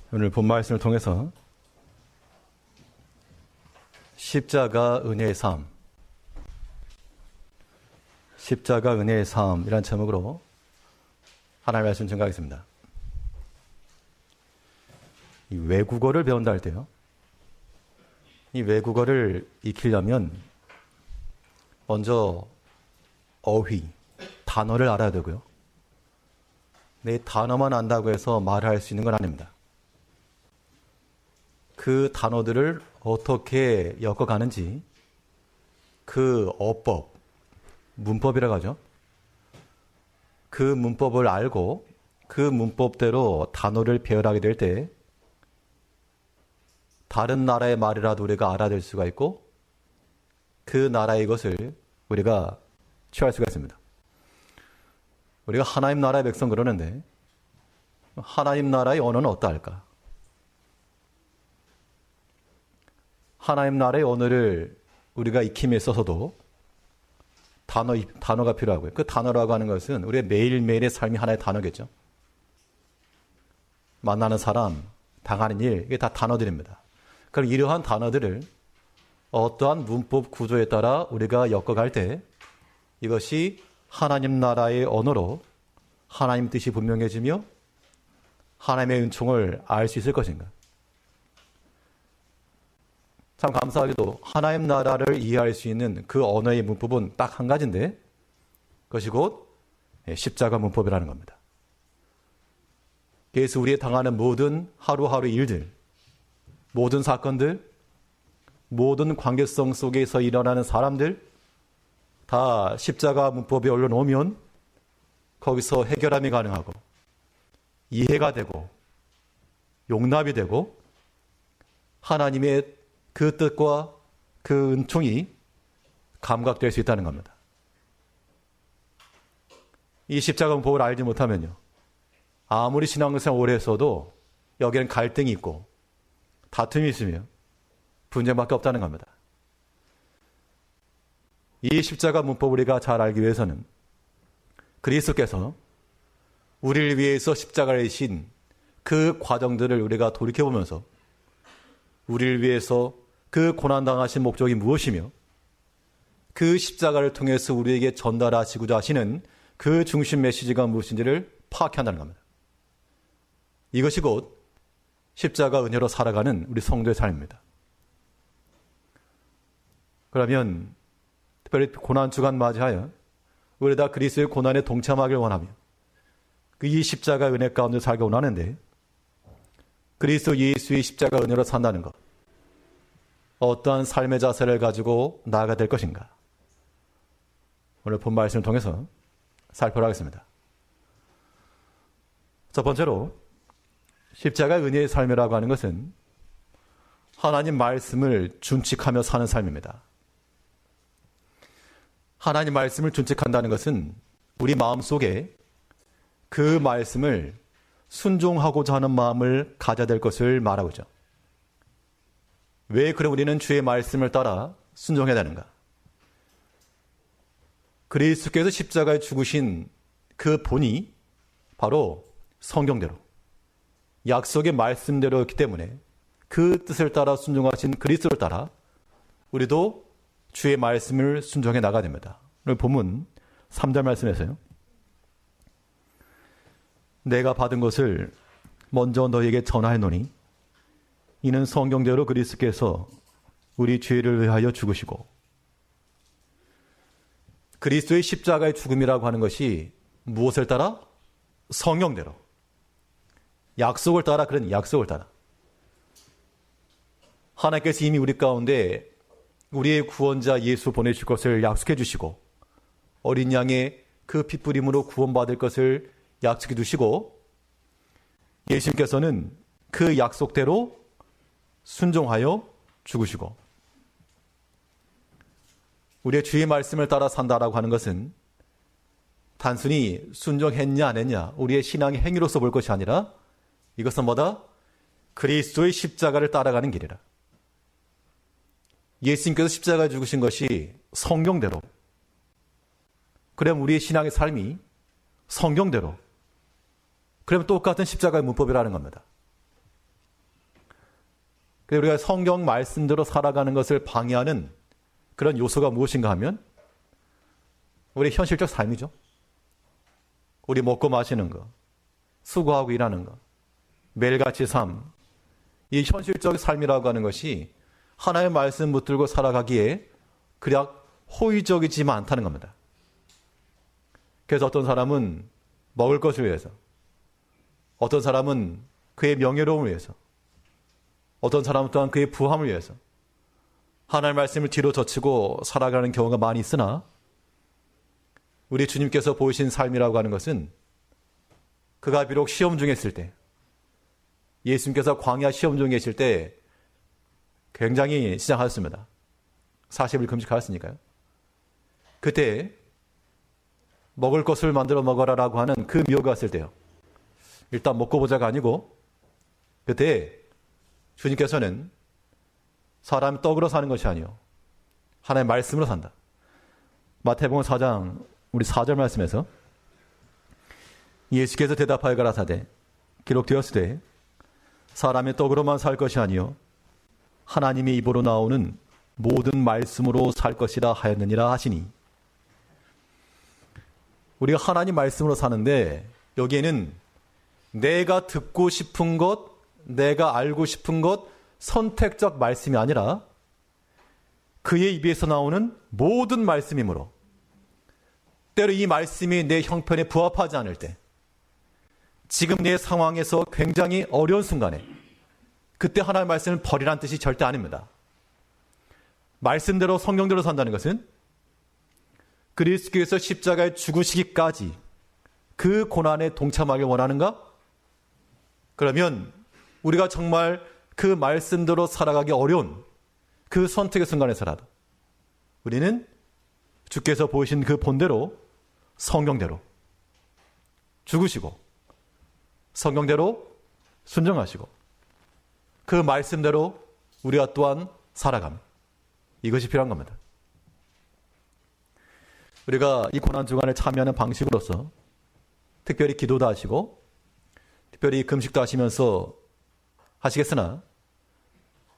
오늘 본 말씀을 통해서 십자가 은혜의 삶, 십자가 은혜의 삶이란 제목으로 하나님의 말씀 증거하겠습니다. 이 외국어를 배운다 할 때요, 이 외국어를 익히려면 먼저 어휘, 단어를 알아야 되고요. 내 단어만 안다고 해서 말을 할 수 있는 건 아닙니다. 그 단어들을 어떻게 엮어가는지 그 어법, 문법이라고 하죠. 그 문법을 알고 그 문법대로 단어를 배열하게 될 때 다른 나라의 말이라도 우리가 알아들 수가 있고 그 나라의 것을 우리가 취할 수가 있습니다. 우리가 하나님 나라의 백성 그러는데 하나님 나라의 언어는 어떠할까? 하나님 나라의 언어를 우리가 익힘에 있어서도 단어가 필요하고요. 그 단어라고 하는 것은 우리의 매일매일의 삶이 하나의 단어겠죠. 만나는 사람, 당하는 일, 이게 다 단어들입니다. 그럼 이러한 단어들을 어떠한 문법 구조에 따라 우리가 엮어갈 때 이것이 하나님 나라의 언어로 하나님 뜻이 분명해지며 하나님의 은총을 알 수 있을 것인가? 참 감사하게도 하나님 나라를 이해할 수 있는 그 언어의 문법은 딱 한 가지인데 그것이 곧 십자가 문법이라는 겁니다. 그래서 우리의 당하는 모든 하루하루 일들, 모든 사건들, 모든 관계성 속에서 일어나는 사람들 다 십자가 문법에 올려놓으면 거기서 해결함이 가능하고 이해가 되고 용납이 되고 하나님의 그 뜻과 그 은총이 감각될 수 있다는 겁니다. 이 십자가 문법을 알지 못하면요, 아무리 신앙생활 오래 했어도 여기에는 갈등이 있고 다툼이 있으며 분쟁밖에 없다는 겁니다. 이 십자가 문법을 우리가 잘 알기 위해서는 그리스도께서 우리를 위해서 십자가를 지신 그 과정들을 우리가 돌이켜보면서 우리를 위해서 그 고난당하신 목적이 무엇이며 그 십자가를 통해서 우리에게 전달하시고자 하시는 그 중심 메시지가 무엇인지를 파악한다는 겁니다. 이것이 곧 십자가 은혜로 살아가는 우리 성도의 삶입니다. 그러면 특별히 고난주간 맞이하여 우리 다 그리스도의 고난에 동참하길 원하며 이 십자가 은혜 가운데 살기 원하는데 그리스도 예수의 십자가 은혜로 산다는 것, 어떠한 삶의 자세를 가지고 나아가 될 것인가? 오늘 본 말씀을 통해서 살펴보도록 하겠습니다. 첫 번째로 십자가 은혜의 삶이라고 하는 것은 하나님 말씀을 준칙하며 사는 삶입니다. 하나님 말씀을 준칙한다는 것은 우리 마음속에 그 말씀을 순종하고자 하는 마음을 가져야 될 것을 말하고 있죠. 왜 그럼 우리는 주의 말씀을 따라 순종해야 되는가? 그리스도께서 십자가에 죽으신 그 본이 바로 성경대로 약속의 말씀대로였기 때문에 그 뜻을 따라 순종하신 그리스도를 따라 우리도 주의 말씀을 순종해 나가야 됩니다. 오늘 본문 3절 말씀에서요, 내가 받은 것을 먼저 너에게 전하노니 이는 성경대로 그리스도께서 우리 죄를 위하여 죽으시고, 그리스도의 십자가의 죽음이라고 하는 것이 무엇을 따라? 성경대로, 약속을 따라, 그런 약속을 따라. 하나님께서 이미 우리 가운데 우리의 구원자 예수 보내실 것을 약속해 주시고 어린 양의 그 핏부림으로 구원받을 것을 약속해 두시고 예수님께서는 그 약속대로 순종하여 죽으시고, 우리의 주의 말씀을 따라 산다라고 하는 것은 단순히 순종했냐 안 했냐 우리의 신앙의 행위로서 볼 것이 아니라 이것은 뭐다? 그리스도의 십자가를 따라가는 길이라. 예수님께서 십자가에 죽으신 것이 성경대로, 그럼 우리의 신앙의 삶이 성경대로, 그러면 똑같은 십자가의 문법이라는 겁니다. 그래서 우리가 성경 말씀대로 살아가는 것을 방해하는 그런 요소가 무엇인가 하면 우리 현실적 삶이죠. 우리 먹고 마시는 거, 수고하고 일하는 거, 매일같이 삶, 이 현실적 삶이라고 하는 것이 하나의 말씀 붙들고 살아가기에 그냥 호의적이지만 않다는 겁니다. 그래서 어떤 사람은 먹을 것을 위해서, 어떤 사람은 그의 명예로움을 위해서, 어떤 사람 또한 그의 부함을 위해서 하나님의 말씀을 뒤로 젖히고 살아가는 경우가 많이 있으나 우리 주님께서 보이신 삶이라고 하는 것은 그가 비록 시험 중에 있을 때, 예수님께서 광야 시험 중에 계실 때 굉장히 시장하셨습니다. 40일 금식하였으니까요. 그때 먹을 것을 만들어 먹어라라고 하는 그 미혹이 왔을 때요. 일단 먹고 보자가 아니고 그때 주님께서는 사람이 떡으로 사는 것이 아니요 하나님의 말씀으로 산다. 마태복음 4장 우리 4절 말씀에서 예수께서 대답하여 가라사대 기록되었으되 사람의 떡으로만 살 것이 아니요 하나님의 입으로 나오는 모든 말씀으로 살 것이라 하였느니라 하시니, 우리가 하나님 말씀으로 사는데 여기에는 내가 듣고 싶은 것, 내가 알고 싶은 것, 선택적 말씀이 아니라 그의 입에서 나오는 모든 말씀이므로, 때로 이 말씀이 내 형편에 부합하지 않을 때, 지금 내 상황에서 굉장히 어려운 순간에 그때 하나님의 말씀을 버리라는 뜻이 절대 아닙니다. 말씀대로 성경대로 산다는 것은 그리스도께서 십자가에 죽으시기까지 그 고난에 동참하길 원하는가? 그러면 우리가 정말 그 말씀대로 살아가기 어려운 그 선택의 순간에서라도 우리는 주께서 보이신 그 본대로 성경대로 죽으시고 성경대로 순종하시고 그 말씀대로 우리가 또한 살아갑니다. 이것이 필요한 겁니다. 우리가 이 고난 주간에 참여하는 방식으로서 특별히 기도도 하시고 특별히 금식도 하시면서 하시겠으나,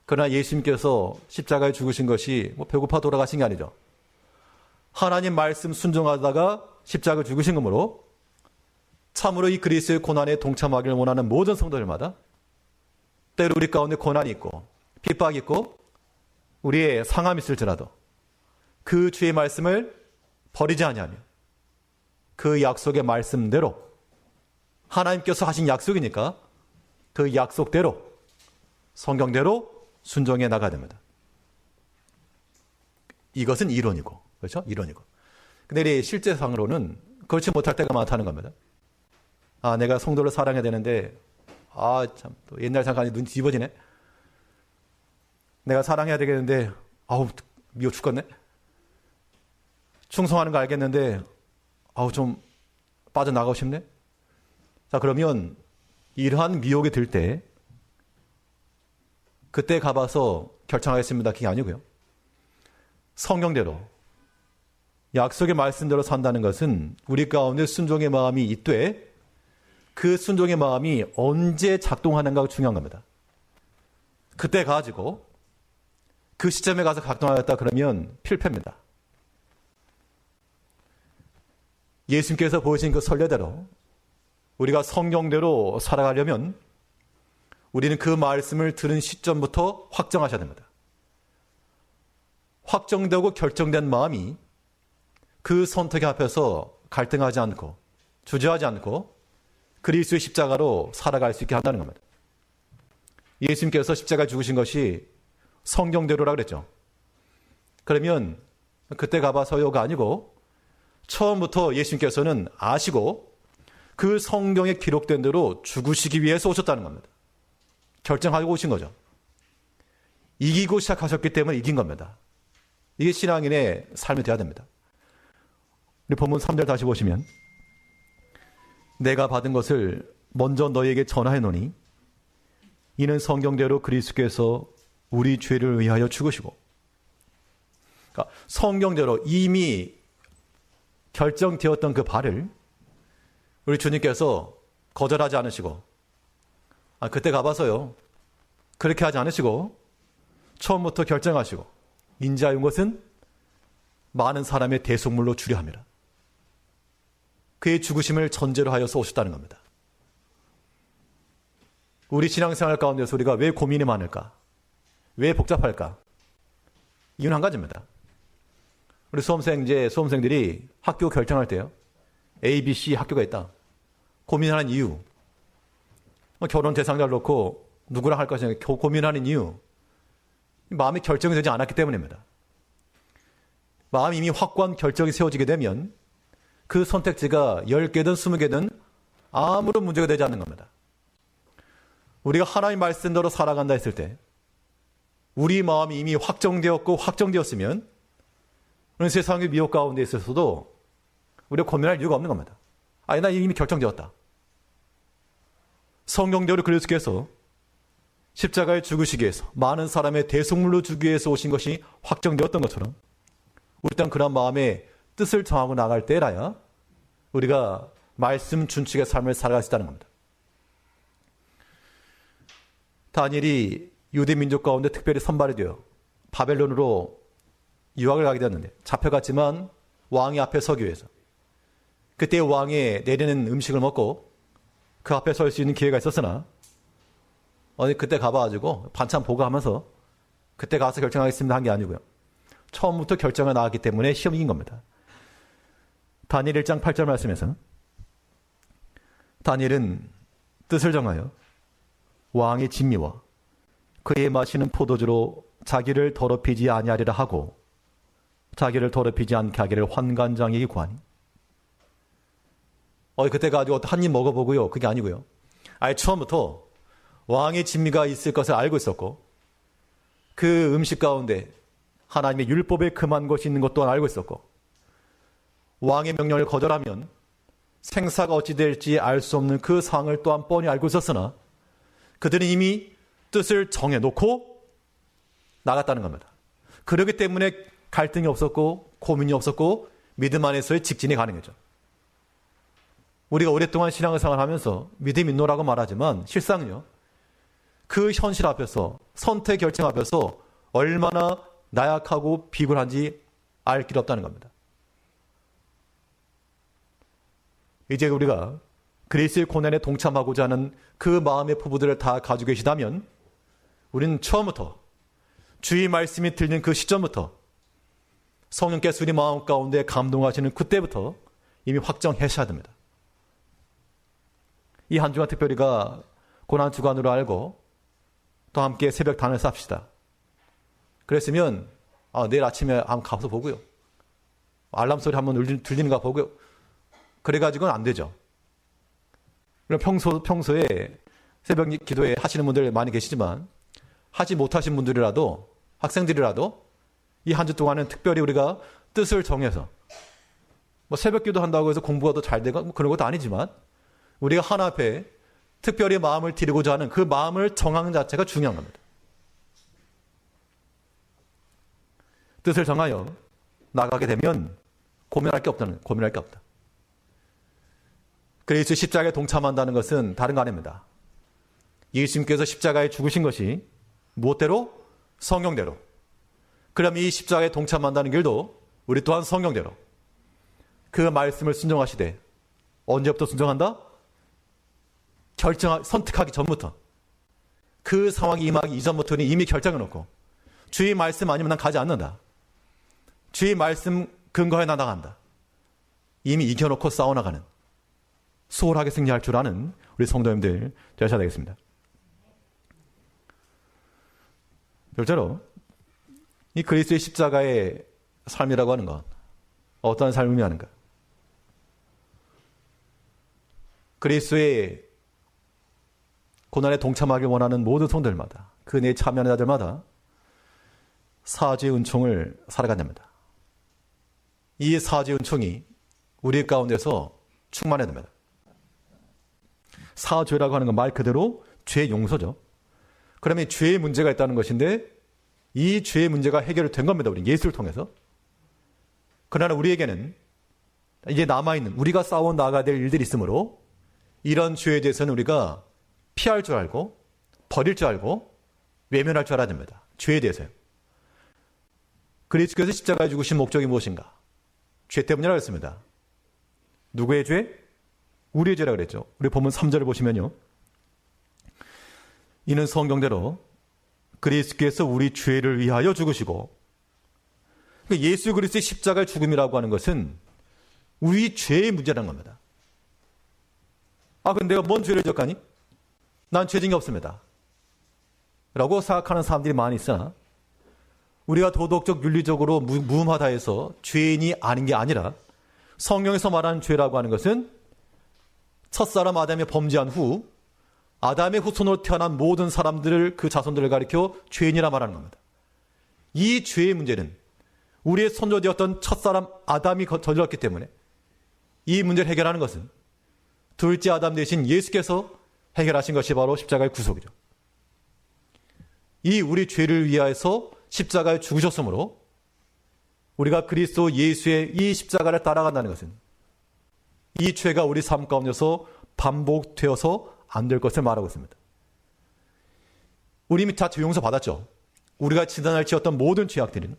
그러나 예수님께서 십자가에 죽으신 것이 배고파 돌아가신 게 아니죠. 하나님 말씀 순종하다가 십자가에 죽으신 것으로 참으로 이 그리스도의 고난에 동참하기를 원하는 모든 성도들마다 때로 우리 가운데 고난이 있고 핍박이 있고 우리의 상함이 있을지라도 그 주의 말씀을 버리지 아니하며 그 약속의 말씀대로, 하나님께서 하신 약속이니까 그 약속대로 성경대로 순종해 나가야 됩니다. 이것은 이론이고, 그렇죠? 이론이고. 근데 실제상으로는 그렇지 못할 때가 많다는 겁니다. 아, 내가 성도를 사랑해야 되는데, 참, 또 옛날 생각하니 눈 뒤집어지네. 내가 사랑해야 되겠는데, 미워 죽겠네. 충성하는 거 알겠는데, 좀 빠져나가고 싶네. 자, 그러면 이러한 미혹이 들 때, 그때 가봐서 결정하겠습니다. 그게 아니고요. 성경대로, 약속의 말씀대로 산다는 것은 우리 가운데 순종의 마음이 있되, 그 순종의 마음이 언제 작동하는가가 중요한 겁니다. 그때 가지고 그 시점에 가서 작동하겠다 그러면 필패입니다. 예수님께서 보여주신 그 선례대로 우리가 성경대로 살아가려면 우리는 그 말씀을 들은 시점부터 확정하셔야 됩니다. 확정되고 결정된 마음이 그 선택 앞에서 갈등하지 않고 주저하지 않고 그리스도의 십자가로 살아갈 수 있게 한다는 겁니다. 예수님께서 십자가에 죽으신 것이 성경대로라고 그랬죠. 그러면 그때 가봐서요가 아니고 처음부터 예수님께서는 아시고 그 성경에 기록된 대로 죽으시기 위해서 오셨다는 겁니다. 결정하고 오신 거죠. 이기고 시작하셨기 때문에 이긴 겁니다. 이게 신앙인의 삶이 되어야 됩니다. 우리 본문 3절 다시 보시면, 내가 받은 것을 먼저 너희에게 전하해 노니 이는 성경대로 그리스도께서 우리 죄를 위하여 죽으시고, 그러니까 성경대로 이미 결정되었던 그 바를 우리 주님께서 거절하지 않으시고, 그때 가봐서요, 그렇게 하지 않으시고 처음부터 결정하시고 인자한 것은 많은 사람의 대속물로 주려 함이라. 그의 죽으심을 전제로 하여서 오셨다는 겁니다. 우리 신앙생활 가운데서 우리가 왜 고민이 많을까? 왜 복잡할까? 이유는 한 가지입니다. 우리 수험생들이 학교 결정할 때요. A, B, C 학교가 있다. 고민하는 이유. 결혼 대상자를 놓고 누구랑 할 것인가 고민하는 이유. 마음이 결정이 되지 않았기 때문입니다. 마음이 이미 확고한 결정이 세워지게 되면 그 선택지가 10개든 20개든 아무런 문제가 되지 않는 겁니다. 우리가 하나님의 말씀대로 살아간다 했을 때 우리 마음이 이미 확정되었고 확정되었으면 우리 세상의 미혹 가운데 있어서도 우리가 고민할 이유가 없는 겁니다. 아니, 나 이미 결정되었다. 성경대로 그리스도께서 십자가에 죽으시기 위해서 많은 사람의 대속물로 주기 위해서 오신 것이 확정되었던 것처럼 우리 또한 그런 마음의 뜻을 정하고 나갈 때라야 우리가 말씀 준칙의 삶을 살아갈 수 있다는 겁니다. 다니엘이 유대 민족 가운데 특별히 선발이 되어 바벨론으로 유학을 가게 되었는데 잡혀갔지만 왕이 앞에 서기 위해서 그때 왕이 내리는 음식을 먹고 그 앞에 설 수 있는 기회가 있었으나 그때 가봐가지고 반찬 보고하면서 그때 가서 결정하겠습니다 한 게 아니고요. 처음부터 결정이 나왔기 때문에 시험이 이긴 겁니다. 다니엘 1장 8절 말씀에서 다니엘은 뜻을 정하여 왕의 진미와 그의 마시는 포도주로 자기를 더럽히지 아니하리라 하고 자기를 더럽히지 않게 하기를 환관장에게 구하니. 그때 가지고 한 입 먹어보고요. 그게 아니고요. 아예 처음부터 왕의 진미가 있을 것을 알고 있었고 그 음식 가운데 하나님의 율법에 금한 것이 있는 것 또한 알고 있었고 왕의 명령을 거절하면 생사가 어찌 될지 알 수 없는 그 상황을 또한 뻔히 알고 있었으나 그들은 이미 뜻을 정해놓고 나갔다는 겁니다. 그렇기 때문에 갈등이 없었고 고민이 없었고 믿음 안에서의 직진이 가능했죠. 우리가 오랫동안 신앙생활을 하면서 믿음 있노라고 말하지만 실상은요. 그 현실 앞에서 선택 결정 앞에서 얼마나 나약하고 비굴한지 알 길 없다는 겁니다. 이제 우리가 그리스의 고난에 동참하고자 하는 그 마음의 포부들을 다 가지고 계시다면 우리는 처음부터 주의 말씀이 들리는 그 시점부터 성령께서 우리 마음 가운데 감동하시는 그때부터 이미 확정하셔야 됩니다. 이 한 주간 특별히가 고난 주간으로 알고 또 함께 새벽 단을 쌉시다. 그랬으면 내일 아침에 한번 가서 보고요. 알람 소리 한번 들리는가 보고요. 그래가지고는 안 되죠. 그럼 평소에 새벽 기도에 하시는 분들 많이 계시지만 하지 못하신 분들이라도 학생들이라도 이 한 주 동안은 특별히 우리가 뜻을 정해서 새벽 기도 한다고 해서 공부가 더 잘 되고 그런 것도 아니지만 우리가 하나 앞에 특별히 마음을 드리고자 하는 그 마음을 정하는 자체가 중요한 겁니다. 뜻을 정하여 나가게 되면 고민할 게 없다. 그리스도 십자가에 동참한다는 것은 다른 거 아닙니다. 예수님께서 십자가에 죽으신 것이 무엇대로? 성경대로. 그럼 이 십자가에 동참한다는 길도 우리 또한 성경대로 그 말씀을 순종하시되 언제부터 순종한다? 선택하기 전부터 그 상황이 임하기 이전부터는 이미 결정해놓고 주의 말씀 아니면 난 가지 않는다. 주의 말씀 근거에 나 나간다. 이미 이겨놓고 싸워나가는 수월하게 승리할 줄 아는 우리 성도님들 되셔야 되겠습니다. 둘째로 이 그리스도의 십자가의 삶이라고 하는 것 어떠한 삶을 의미하는가? 그리스도의 고난에 동참하길 원하는 모든 성도들마다 그 은혜에 참여하는 자들마다 사죄의 은총을 살아간답니다. 이 사죄의 은총이 우리 가운데서 충만해야 됩니다. 사죄라고 하는 건 말 그대로 죄 용서죠. 그러면 죄의 문제가 있다는 것인데 이 죄의 문제가 해결된 겁니다. 우리 예수를 통해서. 그러나 우리에게는 이제 남아있는 우리가 싸워 나가야 될 일들이 있으므로 이런 죄에 대해서는 우리가 피할 줄 알고 버릴 줄 알고 외면할 줄 알아야 됩니다. 죄에 대해서요. 그리스도께서 십자가에 죽으신 목적이 무엇인가? 죄 때문이라고 했습니다. 누구의 죄? 우리의 죄라고 그랬죠. 우리 본문 3절을 보시면요. 이는 성경대로 그리스도께서 우리 죄를 위하여 죽으시고, 그러니까 예수 그리스도의 십자가의 죽음이라고 하는 것은 우리 죄의 문제라는 겁니다. 그럼 내가 뭔 죄를 졌가니? 난 죄진 게 없습니다. 라고 생각하는 사람들이 많이 있으나, 우리가 도덕적, 윤리적으로 무음하다 해서 죄인이 아닌 게 아니라, 성경에서 말하는 죄라고 하는 것은 첫사람 아담이 범죄한 후 아담의 후손으로 태어난 모든 사람들을, 그 자손들을 가리켜 죄인이라 말하는 겁니다. 이 죄의 문제는 우리의 선조되었던 첫사람 아담이 저질렀기 때문에 이 문제를 해결하는 것은 둘째 아담 대신 예수께서 해결하신 것이 바로 십자가의 구속이죠. 이 우리 죄를 위하여서 십자가에 죽으셨으므로 우리가 그리스도 예수의 이 십자가를 따라간다는 것은 이 죄가 우리 삶 가운데서 반복되어서 안 될 것을 말하고 있습니다. 우리 이미 다 죄 용서 받았죠. 우리가 지난날 지었던 모든 죄악들은,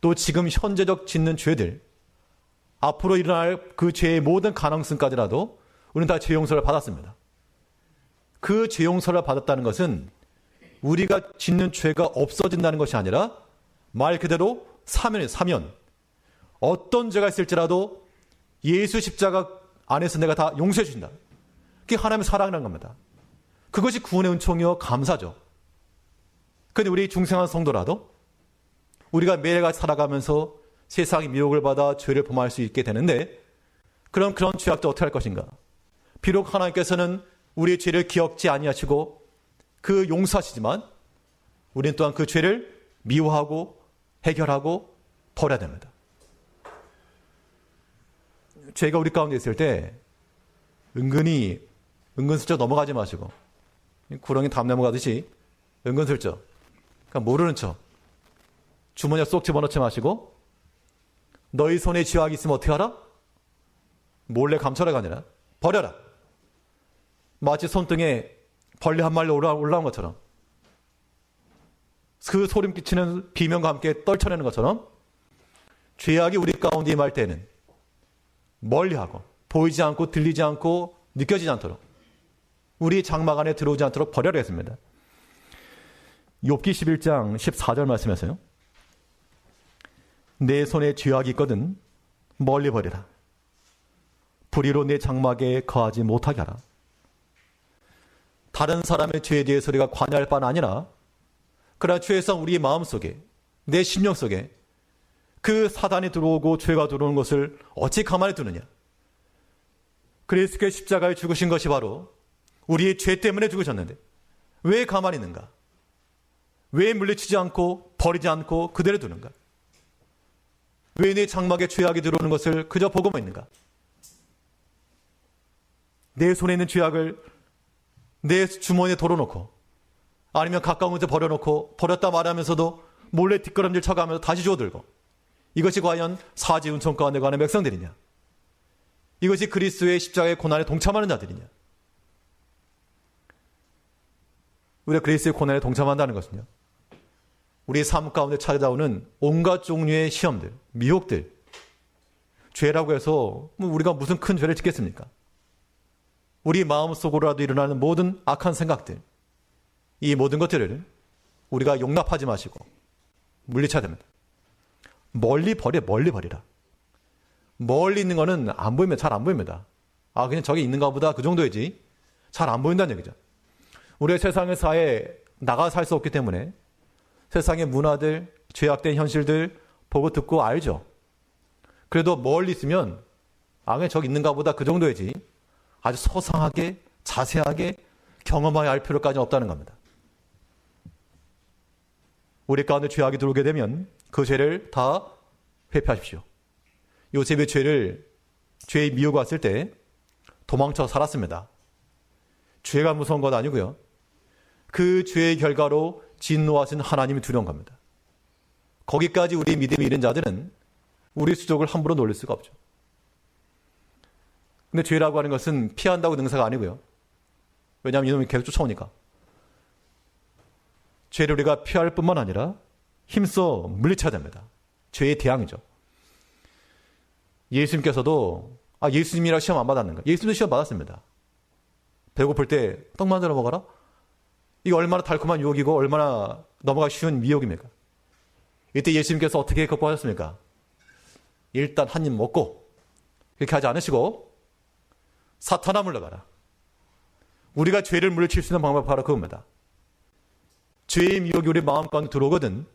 또 지금 현재적 짓는 죄들, 앞으로 일어날 그 죄의 모든 가능성까지라도 우리는 다 죄 용서를 받았습니다. 그 죄 용서를 받았다는 것은 우리가 짓는 죄가 없어진다는 것이 아니라 말 그대로 사면 어떤 죄가 있을지라도 예수 십자가 안에서 내가 다 용서해 주신다. 그게 하나님의 사랑이라는 겁니다. 그것이 구원의 은총이요 감사죠. 그런데 우리 중생한 성도라도 우리가 매일같이 살아가면서 세상의 미혹을 받아 죄를 범할 수 있게 되는데, 그럼 그런 죄악도 어떻게 할 것인가? 비록 하나님께서는 우리의 죄를 기억지 아니하시고 그 용서하시지만 우리는 또한 그 죄를 미워하고 해결하고 버려야 됩니다. 죄가 우리 가운데 있을 때 은근슬쩍 넘어가지 마시고, 구렁이 담 넘어가듯이 은근슬쩍, 그러니까 모르는 척 주머니에 쏙 집어넣지 마시고, 너희 손에 죄악이 있으면 어떻게 하라? 몰래 감춰라가 아니라 버려라. 마치 손등에 벌레 한 마리 올라온 것처럼, 그 소름 끼치는 비명과 함께 떨쳐내는 것처럼 죄악이 우리 가운데 임할 때는 멀리하고 보이지 않고 들리지 않고 느껴지지 않도록, 우리 장막 안에 들어오지 않도록 버려야 했습니다. 욥기 11장 14절 말씀에서요. 내 손에 죄악이 있거든 멀리 버리라. 불의로 내 장막에 거하지 못하게 하라. 다른 사람의 죄에 대해서 우리가 관여할 바는 아니라, 그러나 죄성 우리 마음속에, 내 심령 속에 그 사단이 들어오고 죄가 들어오는 것을 어찌 가만히 두느냐. 그리스도의 십자가에 죽으신 것이 바로 우리의 죄 때문에 죽으셨는데 왜 가만히 있는가? 왜 물리치지 않고 버리지 않고 그대로 두는가? 왜 내 장막에 죄악이 들어오는 것을 그저 보고만 있는가? 내 손에 있는 죄악을 내 주머니에 덜어놓고, 아니면 가까운 곳에 버려놓고 버렸다 말하면서도 몰래 뒷걸음질 쳐가면서 다시 주워들고, 이것이 과연 사지 은총 가운데 가는 백성들이냐? 이것이 그리스도의 십자가의 고난에 동참하는 자들이냐? 우리가 그리스도의 고난에 동참한다는 것은요, 우리의 삶 가운데 찾아오는 온갖 종류의 시험들, 미혹들, 죄라고 해서 우리가 무슨 큰 죄를 짓겠습니까? 우리 마음속으로라도 일어나는 모든 악한 생각들, 이 모든 것들을 우리가 용납하지 마시고 물리쳐야 됩니다. 멀리 버리라. 멀리 있는 거는 안 보이면 잘 안 보입니다. 그냥 저기 있는가 보다, 그 정도이지 잘 안 보인다는 얘기죠. 우리가 세상의 사회에 나가 살 수 없기 때문에 세상의 문화들, 죄악된 현실들 보고 듣고 알죠. 그래도 멀리 있으면 그냥 저기 있는가 보다, 그 정도이지 아주 소상하게 자세하게 경험하여 알 필요까지는 없다는 겁니다. 우리 가운데 죄악이 들어오게 되면 그 죄를 다 회피하십시오. 요셉의 죄의 미혹이 왔을 때 도망쳐 살았습니다. 죄가 무서운 건 아니고요. 그 죄의 결과로 진노하신 하나님이 두려운 겁니다. 거기까지 우리 믿음이 이른 자들은 우리 수족을 함부로 놀릴 수가 없죠. 근데 죄라고 하는 것은 피한다고 능사가 아니고요. 왜냐하면 이놈이 계속 쫓아오니까. 죄를 우리가 피할 뿐만 아니라 힘써 물리쳐야 됩니다. 죄의 대항이죠. 예수님께서도 예수님이라 시험 안 받았는가? 예수님도 시험 받았습니다. 배고플 때 떡 만들어 먹어라? 이게 얼마나 달콤한 유혹이고 얼마나 넘어가기 쉬운 미혹입니까? 이때 예수님께서 어떻게 극복하셨습니까? 일단 한 입 먹고 그렇게 하지 않으시고 사탄아 물러가라. 우리가 죄를 물리칠 수 있는 방법이 바로 그겁니다. 죄의 미혹이 우리 마음 가운데 들어오거든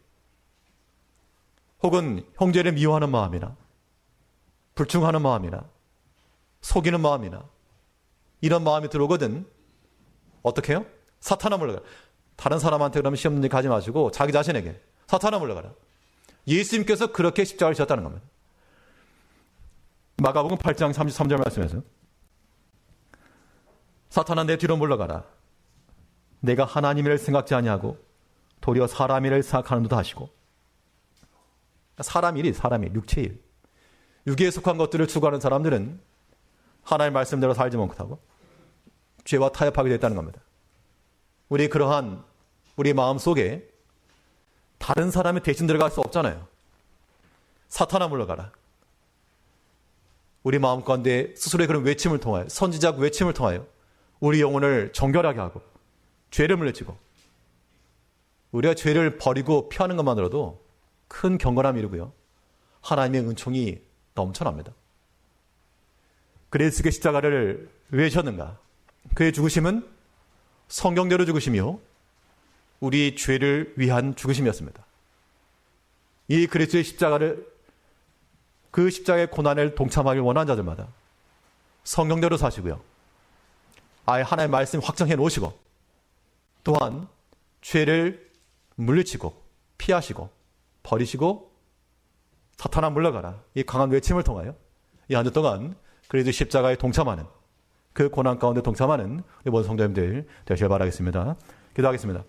혹은 형제를 미워하는 마음이나 불충하는 마음이나 속이는 마음이나 이런 마음이 들어오거든 어떻게 해요? 사탄아 물러가라. 다른 사람한테 그러면 시험 문제 가지 마시고 자기 자신에게 사탄아 물러가라. 예수님께서 그렇게 십자가를 지셨다는 겁니다. 마가복음 8장 33절 말씀에서 사탄아 내 뒤로 물러가라. 내가 하나님 일을 생각지 아니하고 도리어 사람 일을 생각하는 듯 하시고. 사람 일, 육체 일. 육에 속한 것들을 추구하는 사람들은 하나님의 말씀대로 살지 못하고 죄와 타협하게 됐다는 겁니다. 우리 그러한 우리 마음 속에 다른 사람이 대신 들어갈 수 없잖아요. 사탄아 물러가라. 우리 마음 가운데 스스로의 그런 외침을 통하여 선지자적 외침을 통하여 우리 영혼을 정결하게 하고 죄를 물리치고 우리가 죄를 버리고 피하는 것만으로도 큰 경건함이 이루고요. 하나님의 은총이 넘쳐납니다. 그리스도의 십자가를 왜 졌는가? 그의 죽으심은 성경대로 죽으심이요 우리 죄를 위한 죽으심이었습니다. 이 그리스도의 십자가를 그 십자가의 고난을 동참하길 원하는 자들마다 성경대로 사시고요. 아예 하나님의 말씀 확정해 놓으시고 또한 죄를 물리치고 피하시고 버리시고 사탄아 물러가라. 이 강한 외침을 통하여 이 한 주 동안 그리스도 십자가에 동참하는 그 고난 가운데 동참하는 우리 모든 성도님들 되시길 바라겠습니다. 기도하겠습니다.